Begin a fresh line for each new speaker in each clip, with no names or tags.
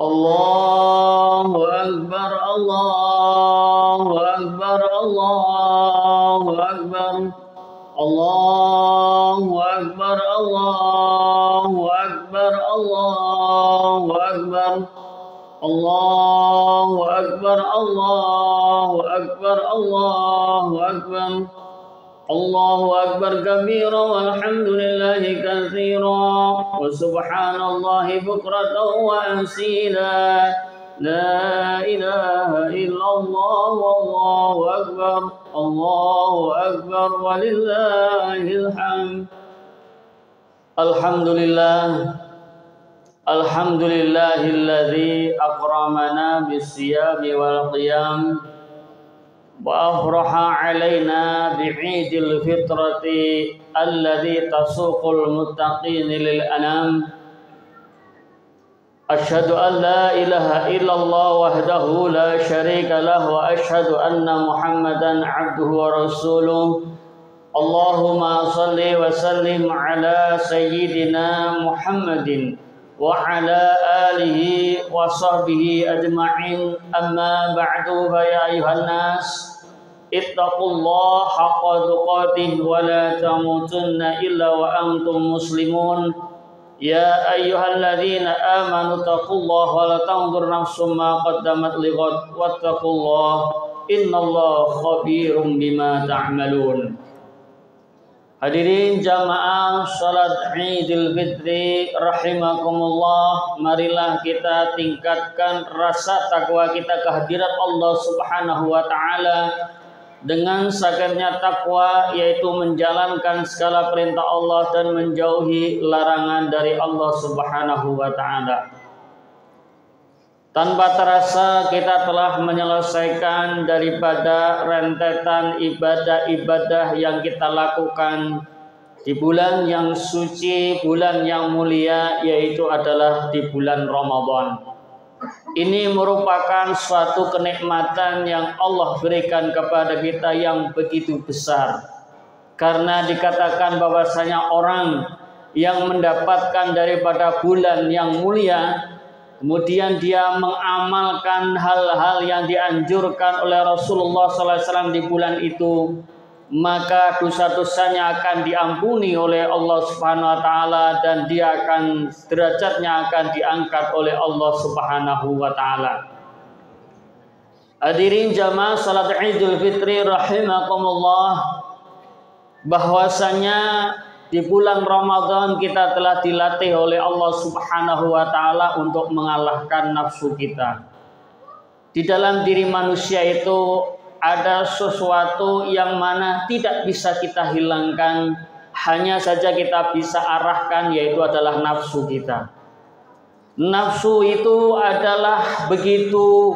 Allahu Akbar, Allahu Akbar, Allahu Akbar, Allahu Akbar, Allahu Akbar, Allahu Akbar, Allahu Akbar, Allahu Akbar, Allahu Akbar. Allahu Akbar kabira walhamdulillahi katsira wa subhanallahi bukratan wa asila. La ilaha illallah wallahu akbar. Allahu akbar walillahil hamd. Alhamdulillah. Alhamdulillahilladzi akramana bis-siyami wal qiyam. وأفرح علينا بعيد الفطرة الذي تسوق المتقين للأنام. أشهد أن لا إله إلا الله وحده لا شريك له وأشهد أن محمدا عبده ورسوله. اللهم صل وسلم على سيدنا محمد وعلى آله وصحبه أجمعين. أما بعد فيا أيها الناس اتقوا الله حق تقاته ولا تموتن إلا وأنتم مسلمون. يا أيها الذين آمنوا اتقوا الله ولتنظر نفس ما قدمت لغد واتقوا الله إن الله خبير بما تعملون. Hadirin jamaah salat Idul Fitri rahimakumullah, marilah kita tingkatkan rasa takwa kita kehadirat Allah Subhanahu wa taala dengan sakitnya takwa, yaitu menjalankan segala perintah Allah dan menjauhi larangan dari Allah Subhanahu wa taala. Tanpa terasa kita telah menyelesaikan daripada rentetan ibadah-ibadah yang kita lakukan di bulan yang suci, bulan yang mulia, yaitu adalah di bulan Ramadan. Ini merupakan suatu kenikmatan yang Allah berikan kepada kita yang begitu besar. Karena dikatakan bahwasanya orang yang mendapatkan daripada bulan yang mulia, kemudian dia mengamalkan hal-hal yang dianjurkan oleh Rasulullah SAW di bulan itu, maka dosa-dosanya akan diampuni oleh Allah Subhanahu wa taala dan dia akan derajatnya akan diangkat oleh Allah Subhanahu wa taala. Hadirin jamaah salat Idul Fitri rahimakumullah, bahwasanya di bulan Ramadan kita telah dilatih oleh Allah Subhanahu wa taala untuk mengalahkan nafsu kita. Di dalam diri manusia itu ada sesuatu yang mana tidak bisa kita hilangkan, hanya saja kita bisa arahkan, yaitu adalah nafsu kita. Nafsu itu adalah begitu,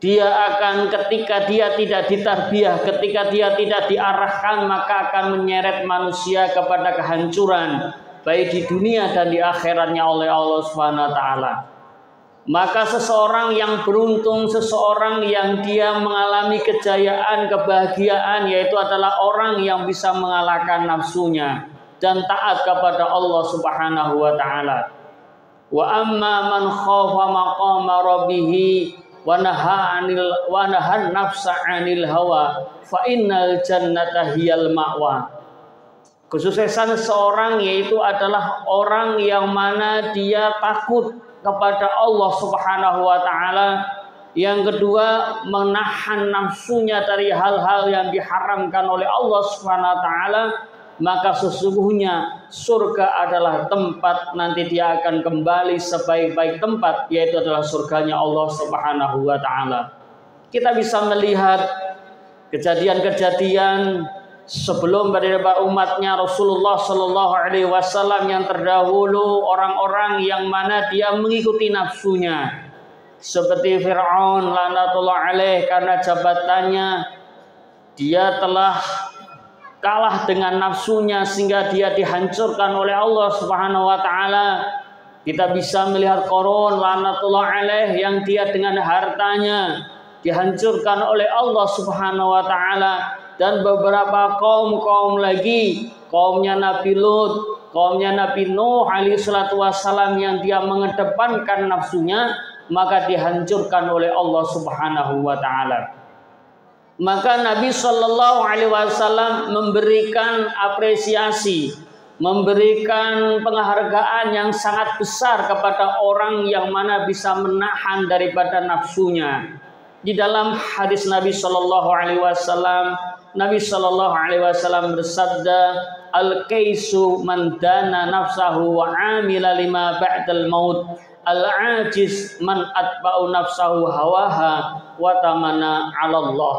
dia akan ketika dia tidak ditarbiyah, ketika dia tidak diarahkan, maka akan menyeret manusia kepada kehancuran baik di dunia dan di akhiratnya oleh Allah Subhanahu wa taala. Maka seseorang yang beruntung, seseorang yang dia mengalami kejayaan, kebahagiaan, yaitu adalah orang yang bisa mengalahkan nafsunya dan taat kepada Allah Subhanahu wa taala. Wa amma man khafa maqama rabbih wa nahan nafsa 'anil hawa fa innal jannata hiyal ma'wa. Kesuksesan seseorang yaitu adalah orang yang mana dia takut kepada Allah Subhanahu wa taala. Yang kedua, menahan nafsunya dari hal-hal yang diharamkan oleh Allah Subhanahu wa taala, maka sesungguhnya surga adalah tempat nanti dia akan kembali sebaik-baik tempat, yaitu adalah surganya Allah Subhanahu wa taala. Kita bisa melihat kejadian-kejadian sebelum daripada umatnya Rasulullah Shallallahu Alaihi Wasallam yang terdahulu, orang-orang yang mana dia mengikuti nafsunya, seperti Fir'aun laknatullah alaih, karena jabatannya dia telah kalah dengan nafsunya sehingga dia dihancurkan oleh Allah Subhanahu wa taala. Kita bisa melihat Qarun laknatullah alaih yang dia dengan hartanya dihancurkan oleh Allah Subhanahu wa taala, dan beberapa kaum-kaum lagi, kaumnya Nabi Lut, kaumnya Nabi Nuh alaihi salatu wassalam yang dia mengedepankan nafsunya, maka dihancurkan oleh Allah Subhanahu wa taala. Maka Nabi Shallallahu alaihi wasallam memberikan apresiasi, memberikan penghargaan yang sangat besar kepada orang yang mana bisa menahan daripada nafsunya. Di dalam hadis Nabi Shallallahu alaihi wasallam, Nabi Shallallahu alaihi wasallam bersabda, al-kaisu man dana nafsahu wa amila lima ba'dal maut, al-ajiz man atba'u nafsahu hawaha wa tamana 'ala Allah.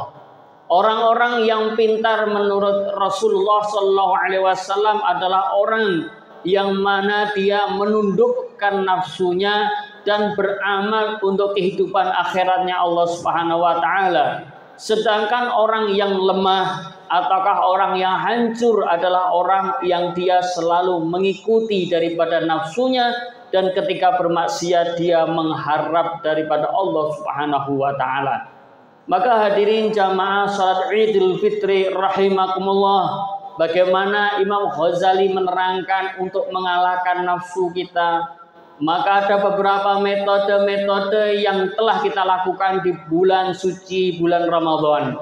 Orang-orang yang pintar menurut Rasulullah Shallallahu alaihi wasallam adalah orang yang mana dia menundukkan nafsunya dan beramal untuk kehidupan akhiratnya Allah Subhanahu wa taala. Sedangkan orang yang lemah ataukah orang yang hancur adalah orang yang dia selalu mengikuti daripada nafsunya, dan ketika bermaksiat dia mengharap daripada Allah Subhanahu wa taala. Maka hadirin jamaah salat Idul Fitri rahimakumullah, bagaimana Imam Ghazali menerangkan untuk mengalahkan nafsu kita. Maka ada beberapa metode-metode yang telah kita lakukan di bulan suci bulan Ramadan.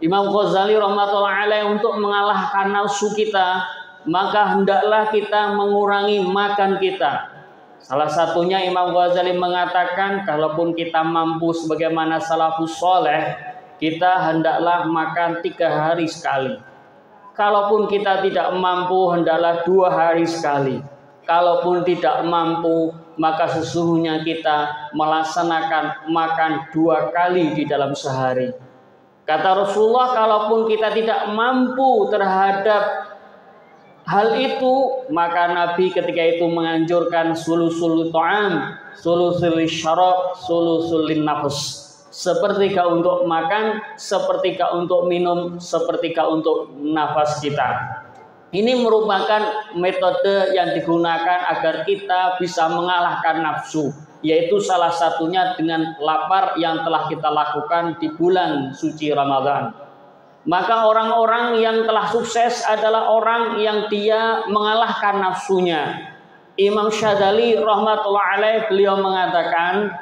Imam Ghazali rahmatullahi alaih untuk mengalahkan nafsu kita, maka hendaklah kita mengurangi makan kita. Salah satunya Imam Ghazali mengatakan, kalaupun kita mampu sebagaimana salafus soleh, kita hendaklah makan 3 hari sekali. Kalaupun kita tidak mampu, hendaklah 2 hari sekali. Kalaupun tidak mampu, maka sesungguhnya kita melaksanakan makan 2 kali di dalam sehari. Kata Rasulullah, kalaupun kita tidak mampu terhadap hal itu, maka Nabi ketika itu menganjurkan sulusul ta'am, sulusul syarab, sulusul nafas. Sepertiga untuk makan, sepertiga untuk minum, sepertiga untuk nafas kita. Ini merupakan metode yang digunakan agar kita bisa mengalahkan nafsu, yaitu salah satunya dengan lapar yang telah kita lakukan di bulan suci Ramadan. Maka orang-orang yang telah sukses adalah orang yang dia mengalahkan nafsunya. Imam Syadzali rahmatullahi alaih beliau mengatakan,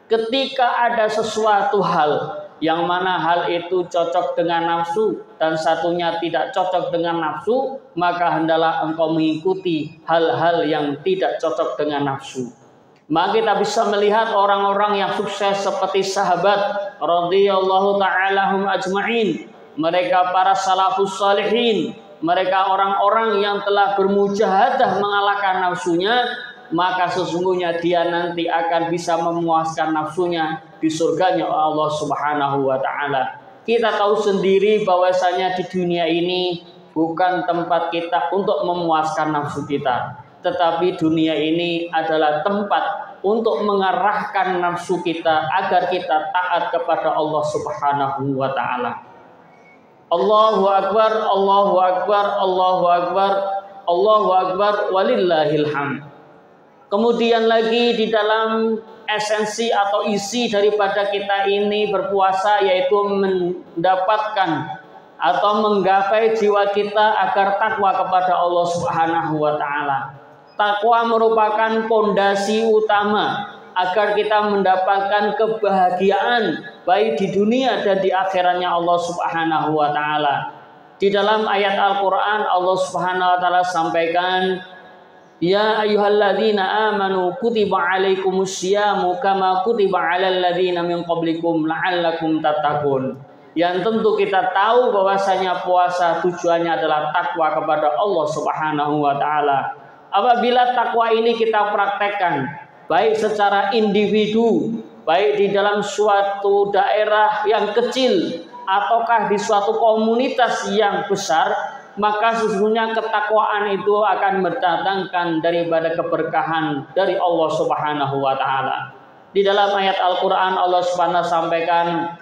ketika ada sesuatu hal yang mana hal itu cocok dengan nafsu dan satunya tidak cocok dengan nafsu, maka hendaklah engkau mengikuti hal-hal yang tidak cocok dengan nafsu. Maka kita bisa melihat orang-orang yang sukses seperti sahabat radhiyallahu ta'ala hum ajma'in, mereka para salafus salihin, mereka orang-orang yang telah bermujahadah mengalahkan nafsunya, maka sesungguhnya dia nanti akan bisa memuaskan nafsunya di surganya Allah Subhanahu wa taala. Kita tahu sendiri bahwasanya di dunia ini bukan tempat kita untuk memuaskan nafsu kita, tetapi dunia ini adalah tempat untuk mengarahkan nafsu kita agar kita taat kepada Allah Subhanahu wa taala. Allahu akbar, Allahu akbar, Allahu akbar, Allahu akbar, walillahil hamd. Kemudian lagi di dalam esensi atau isi daripada kita ini berpuasa, yaitu mendapatkan atau menggapai jiwa kita agar takwa kepada Allah Subhanahu wa taala. Takwa merupakan pondasi utama agar kita mendapatkan kebahagiaan baik di dunia dan di akhiratnya Allah Subhanahu wa taala. Di dalam ayat Al-Qur'an Allah Subhanahu wa taala sampaikan, ya ayyuhalladzina amanu kutiba alaikumusyamu kama kutiba alal ladzina min qablikum la'allakum tattaqun. Yang tentu kita tahu bahwasanya puasa tujuannya adalah takwa kepada Allah Subhanahu wa taala. Apabila takwa ini kita praktekkan baik secara individu, baik di dalam suatu daerah yang kecil ataukah di suatu komunitas yang besar, maka sesungguhnya ketakwaan itu akan mendatangkan daripada keberkahan dari Allah Subhanahu wa taala. Di dalam ayat Al-Qur'an Allah Subhanahu sampaikan,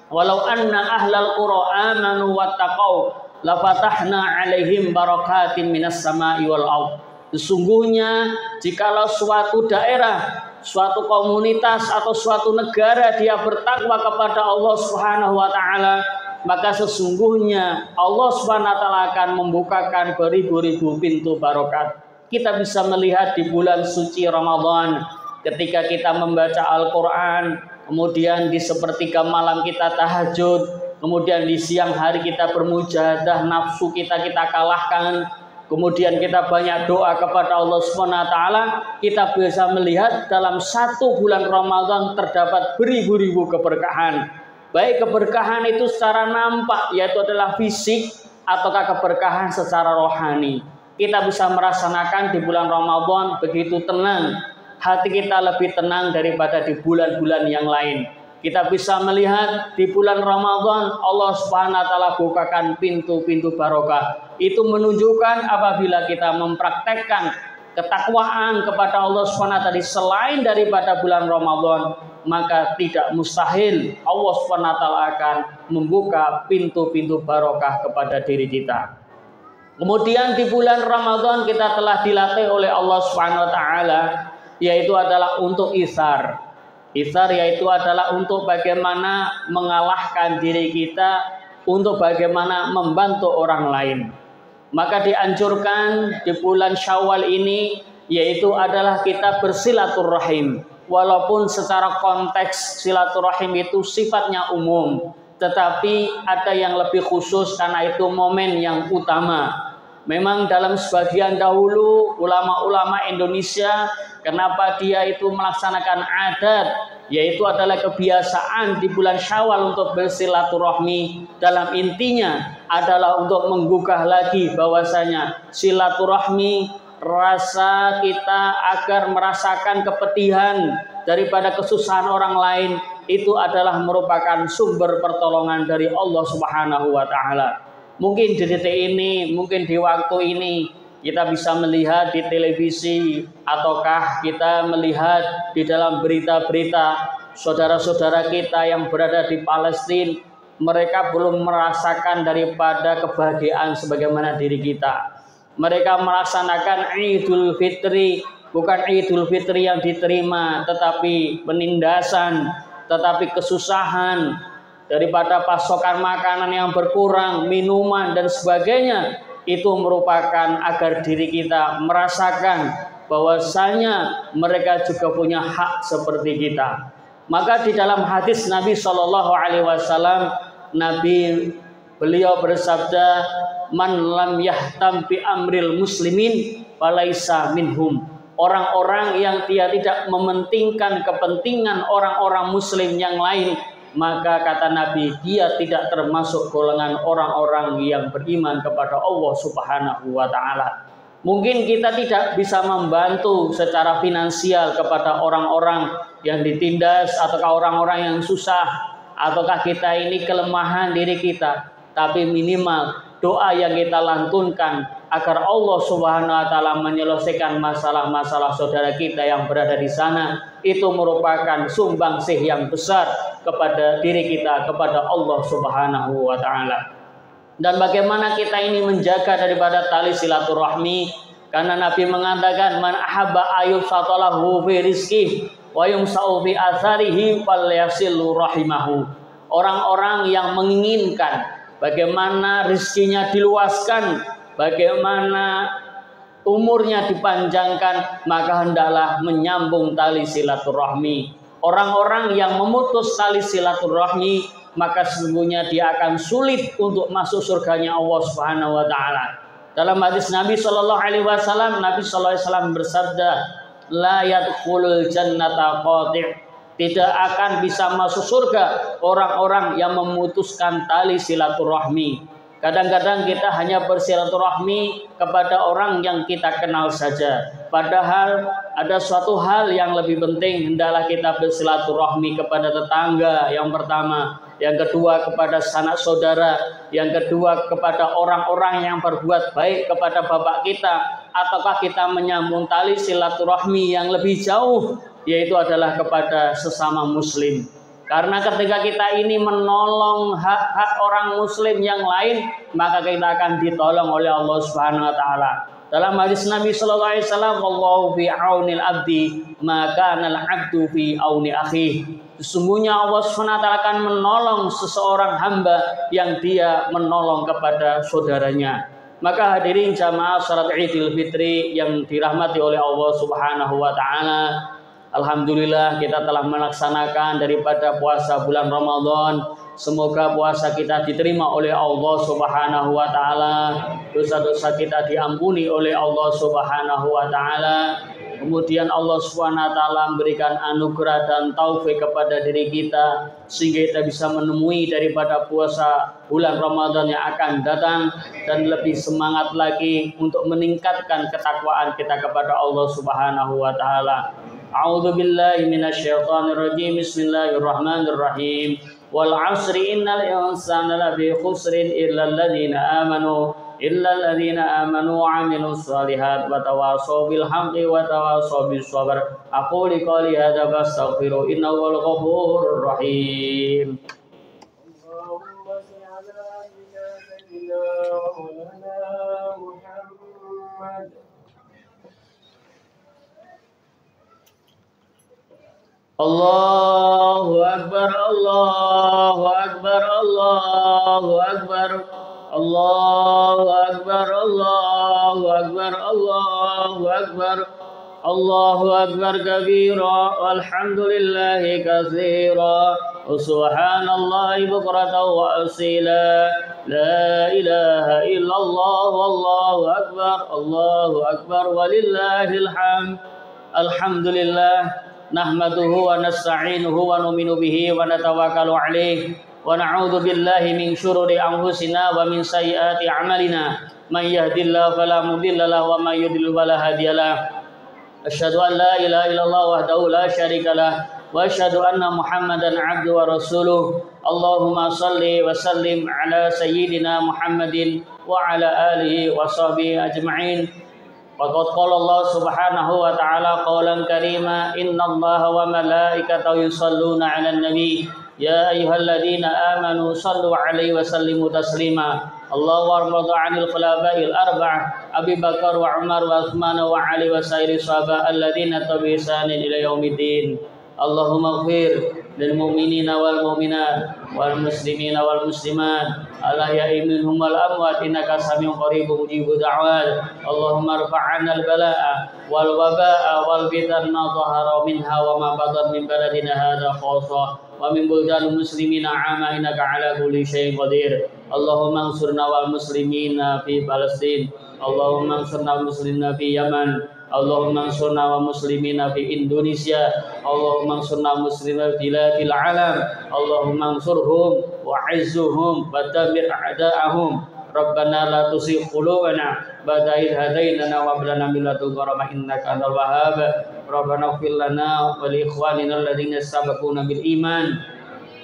walau anna ahlal qura amanu wattaqau lafatahna alaihim barakatin minas sama'i wal ardh. Sesungguhnya jikalau suatu daerah, suatu komunitas atau suatu negara dia bertakwa kepada Allah Subhanahu wa taala, maka sesungguhnya Allah Subhanahu wa taala akan membukakan beribu-ribu pintu barokat. Kita bisa melihat di bulan suci Ramadan ketika kita membaca Al-Qur'an, kemudian di sepertiga malam kita tahajud, kemudian di siang hari kita bermujahadah, nafsu kita kalahkan, kemudian kita banyak doa kepada Allah Subhanahu wa taala, kita bisa melihat dalam satu bulan Ramadan terdapat beribu-ribu keberkahan. Baik keberkahan itu secara nampak, yaitu adalah fisik, ataukah keberkahan secara rohani. Kita bisa merasakan di bulan Ramadan begitu tenang, hati kita lebih tenang daripada di bulan-bulan yang lain. Kita bisa melihat di bulan Ramadan Allah Subhanahu wa taala bukakan pintu-pintu barokah. Itu menunjukkan apabila kita mempraktekkan ketakwaan kepada Allah Subhanahu wa taala selain daripada bulan Ramadan, maka tidak mustahil Allah Subhanahu wa taala akan membuka pintu-pintu barokah kepada diri kita. Kemudian di bulan Ramadan kita telah dilatih oleh Allah Subhanahu wa taala, yaitu adalah untuk isar. Isar yaitu adalah untuk bagaimana mengalahkan diri kita, untuk bagaimana membantu orang lain. Maka dianjurkan di bulan Syawal ini yaitu adalah kita bersilaturahim. Walaupun secara konteks silaturahim itu sifatnya umum, tetapi ada yang lebih khusus karena itu momen yang utama. Memang dalam sebagian dahulu ulama-ulama Indonesia, kenapa dia itu melaksanakan adat, yaitu adalah kebiasaan di bulan Syawal untuk bersilaturahmi, dalam intinya adalah untuk menggugah lagi bahwasanya silaturahmi, rasa kita agar merasakan kepedihan daripada kesusahan orang lain, itu adalah merupakan sumber pertolongan dari Allah Subhanahu wa taala. Mungkin di detik ini, mungkin di waktu ini kita bisa melihat di televisi ataukah kita melihat di dalam berita-berita saudara-saudara kita yang berada di Palestina, mereka belum merasakan daripada kebahagiaan sebagaimana diri kita. Mereka melaksanakan Idul Fitri, bukan Idul Fitri yang diterima, tetapi penindasan, tetapi kesusahan daripada pasokan makanan yang berkurang, minuman dan sebagainya. Itu merupakan agar diri kita merasakan bahwasanya mereka juga punya hak seperti kita. Maka di dalam hadis Nabi Shallallahu Alaihi Wasallam, beliau bersabda, "Man lam yahtam bi amril muslimin falaisa minhum." Orang-orang yang dia tidak mementingkan kepentingan orang-orang muslim yang lain, maka kata Nabi, dia tidak termasuk golongan orang-orang yang beriman kepada Allah Subhanahu wa taala. Mungkin kita tidak bisa membantu secara finansial kepada orang-orang yang ditindas ataukah orang-orang yang susah, ataukah kita ini kelemahan diri kita, tapi minimal doa yang kita lantunkan agar Allah Subhanahu wa taala menyelesaikan masalah-masalah saudara kita yang berada di sana, itu merupakan sumbangsih yang besar kepada diri kita, kepada Allah Subhanahu wa taala. Dan bagaimana kita ini menjaga daripada tali silaturahmi, karena Nabi mengatakan, "Man ahabba ayyusatalahu fi rizqihi wa yumsa'u fi atharihi falyasilhu rahimahu." Orang-orang yang menginginkan bagaimana rizkinya diluaskan, bagaimana umurnya dipanjangkan, maka hendaklah menyambung tali silaturahmi. Orang-orang yang memutus tali silaturahmi, maka sesungguhnya dia akan sulit untuk masuk surganya Allah Subhanahu wa taala. Dalam hadis Nabi Shallallahu Alaihi Wasallam, Nabi Shallallahu Alaihi Wasallam bersabda, "La yadkhulul jannata qati'." Tidak akan bisa masuk surga orang-orang yang memutuskan tali silaturahmi. Kadang-kadang kita hanya bersilaturahmi kepada orang yang kita kenal saja. Padahal ada suatu hal yang lebih penting, hendaklah kita bersilaturahmi kepada tetangga yang pertama, yang kedua kepada sanak saudara, yang kedua kepada orang-orang yang berbuat baik kepada bapak kita, ataukah kita menyambung tali silaturahmi yang lebih jauh, yaitu adalah kepada sesama muslim. Karena ketika kita ini menolong hak-hak orang muslim yang lain, maka kita akan ditolong oleh Allah Subhanahu wa taala. Dalam hadis Nabi sallallahu alaihi wasallam, "Wallahu fi aunil abdi, maka kanal abdu fi auni akhi." Sesungguhnya Allah SWT akan menolong seseorang hamba yang dia menolong kepada saudaranya. Maka hadirin jamaah salat Idul Fitri yang dirahmati oleh Allah Subhanahu wa taala, alhamdulillah kita telah melaksanakan daripada puasa bulan Ramadan. Semoga puasa kita diterima oleh Allah Subhanahu wa taala, dosa-dosa kita diampuni oleh Allah Subhanahu wa taala. Kemudian Allah Subhanahu wa taala memberikan anugerah dan taufik kepada diri kita sehingga kita bisa menemui daripada puasa bulan Ramadan yang akan datang dan lebih semangat lagi untuk meningkatkan ketakwaan kita kepada Allah Subhanahu wa taala. A'udzu billahi minasyaitonir rajim. Bismillahirrahmanirrahim. Wal 'asri innal insana lafi khusrin illa alladziina amanu wa 'amilus shalihat wa tawashaw bil haqqi wa tawashaw bis sabr. Aqulu qouli hadza fastaghfiru innahu huwal ghafurur rahim.
Allahumma shalli 'ala sayyidina Muhammad.
Allahu Akbar, Allahu Akbar, Allahu Akbar, Allahu Akbar, Allahu Akbar, Allahu Akbar, Allahu Akbar kabira, walhamdulillahi katsira, wa subhanallahi bukratan wa asila, la ilaha illallah, wallahu akbar, Allahu akbar, walillahil hamd. Alhamdulillah. Nahmaduhu wa nasta'inuhu wa nu'minu bihi wa natawakkalu alaihi wa na'udzu billahi min syururi anfusina wa min sayyiati a'malina. May yahdihillahu fala mudilla lahu wa may yudlil fala hadiyalah. Asyhadu an la ilaha illallah wahdahu la syarikalah wa asyhadu anna Muhammadan 'abduhu wa rasuluh. Allahumma shalli wa sallim ala sayyidina Muhammadin wa ala alihi wa sahbihi ajma'in. Faqad qala Allah Subhanahu wa ta'ala qawlan karima, innallaha wa malaikatahu yusholluna 'alan nabi ya ayyuhalladzina amanu shallu 'alaihi wa sallimu taslima. Allahu warḍa 'anil khulafa'il arba'ah Abi Bakar wa Umar wa Utsman wa Ali wa sairi sahabat alladzina tabi'u ihsanin ila yaumiddin. Allahumma ighfir lil mu'minina wal mu'minat wal muslimina wal muslimat al-ahya'i minhum wal amwat innaka samiun qaribun mujibud da'wat. Allahumma irfa'na al-bala'a wal waba'a wal fitan ma dhahara minha wa ma batan min baladina hadha khassa wa min buldanil muslimina 'amma innaka 'ala kulli syai'in qadir. Allahumma ansurna wal muslimina fi Palestin. Allahumma ansurna wal muslimina fi Yaman. Allahumma ansurna wa muslimina fi Indonesia. Allahumma ansurna muslimina fi biladil alam. Allahumma ansurhum wa izzuhum wa damir a'da'ahum. Rabbana la tuzigh qulubana ba'da idh hadaitana wa hab lana min ladunka rahmah innaka antal wahhab. Rabbana ighfir lana wa li ikhwanina alladhina sabaquna bil iman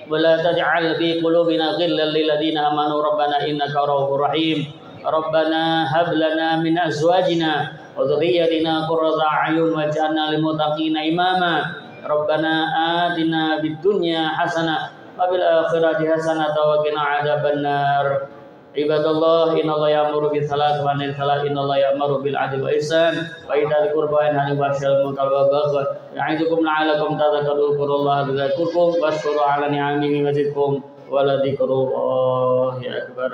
wa la taj'al fi qulubina ghillan lil ladzina amanu rabbana innaka ra'ufur rahim. Rabbana hab lana min azwajina wa dhurriyyatina qurrata a'yun waj'alna lil muttaqina imama. Rabbana atina fid dunya hasanah wa fil akhirati hasanah wa qina adzabannar. Ibadallah, innallaha ya'muru bis salati wa yanha 'anil salati, innallaha ya'muru bil 'adli wal ihsan wa ita'i dzil qurba wa yanha 'anil fahsya'i wal munkari wal baghi ya'idukum la'allakum tadhakkarun. Qurullaha dzikrukum washkuru 'ala ni'amihi wa zidkum wa la dzikrullahi akbar.